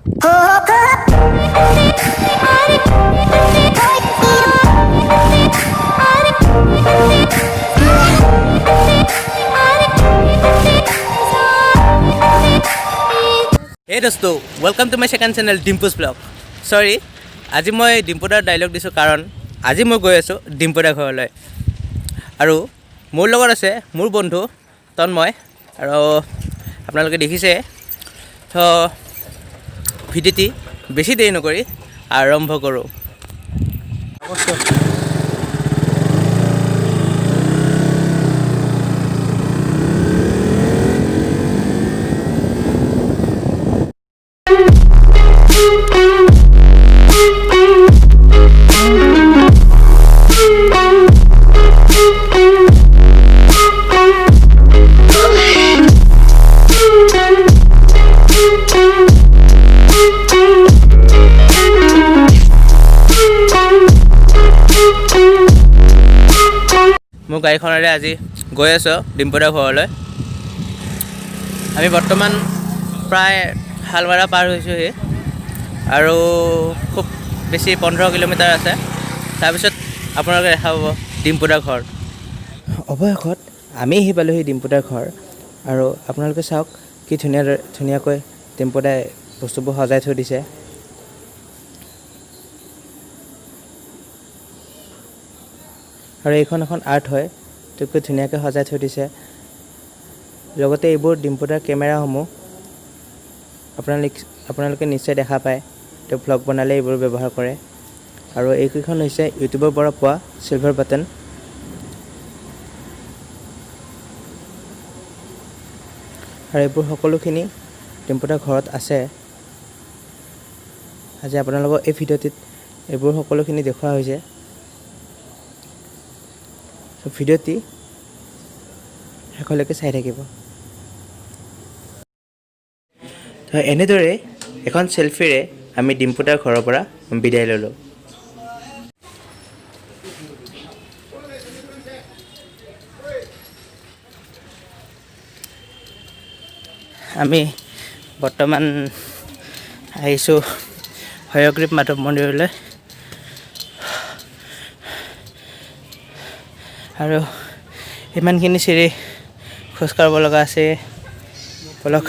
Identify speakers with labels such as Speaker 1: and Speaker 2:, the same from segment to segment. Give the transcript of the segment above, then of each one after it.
Speaker 1: Hey dosto, welcome to my second channel Dimpu'svlogs. Sorry, আজি মই ডিম্পুদাৰ dialog দিছোঁ কাৰণ আজি মই গৈ আছোঁ ডিম্পুদাৰ ঘৰলৈ আৰু মোৰ লগত আছে মোৰ বন্ধু তন্ময় আৰু আপোনালোকে দেখিছে তো ভিডিঅ'টি বেছি দেৰি নকৰি আৰম্ভ কৰোঁ। মোৰ গাড়ীখনেৰে আজি গৈ আছোঁ ডিম্পুদাৰ ঘৰলৈ। আমি বৰ্তমান প্ৰায় হালমাৰা পাৰ হৈছোঁহি আৰু খুব বেছি 15 কিলোমিটাৰ আছে। তাৰপিছত আপোনালোকে দেখা পাব ডিম্পুদাৰ ঘৰ। অৱশেষত আমি আহি পালোঁহি ডিম্পুদাৰ ঘৰ আৰু আপোনালোকে চাওক কি ধুনীয়াকৈ ডিম্পুদাই বস্তুবোৰ সজাই থৈ দিছে। আৰু এইখন এখন আৰ্ট হয়, তোকৈ ধুনীয়াকৈ সজাই থৈ দিছে। লগতে এইবোৰ ডিম্পুদাৰ কেমেৰাসমূহ আপোনালোকে নিশ্চয় দেখা পায়, তেওঁ ভ্লগ বনালে এইবোৰ ব্যৱহাৰ কৰে। আৰু এইকেইখন হৈছে ইউটিউবৰ পৰা পোৱা চিলভাৰ বাটন। আৰু এইবোৰ সকলোখিনি ডিম্পুদাৰ ঘৰত আছে। আজি আপোনালোকক এই ভিডিঅ'টিত এইবোৰ সকলোখিনি দেখুওৱা হৈছে। ভিডিঅ'টি শেষলৈকে চাই থাকিব। এনেদৰে এখন চেলফিৰে আমি ডিম্পুদাৰ ঘৰৰ পৰা বিদায় ল'লোঁ। আমি বৰ্তমান আহিছোঁ হয়গ্ৰীৱ মাধৱ মন্দিৰলৈ আৰু ইমানখিনি চিৰি খোজ কাঢ়িব লগা আছে। বলক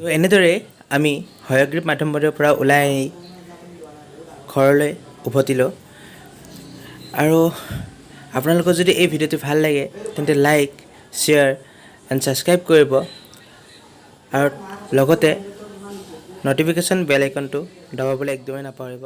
Speaker 1: তো এনেদৰে আমি হয়গ্ৰীৱ মাধৱ মন্দিৰৰ পৰা ওলাই আহি ঘৰলৈ উভতিলোঁ। আৰু আপোনালোকৰ যদি এই ভিডিঅ'টো ভাল লাগে তেন্তে লাইক, শ্বেয়াৰ এণ্ড ছাবস্ক্ৰাইব কৰিব আৰু লগতে ন'টিফিকেশ্যন বেল আইকনটো দবাবলৈ একদমেই নাপাহৰিব।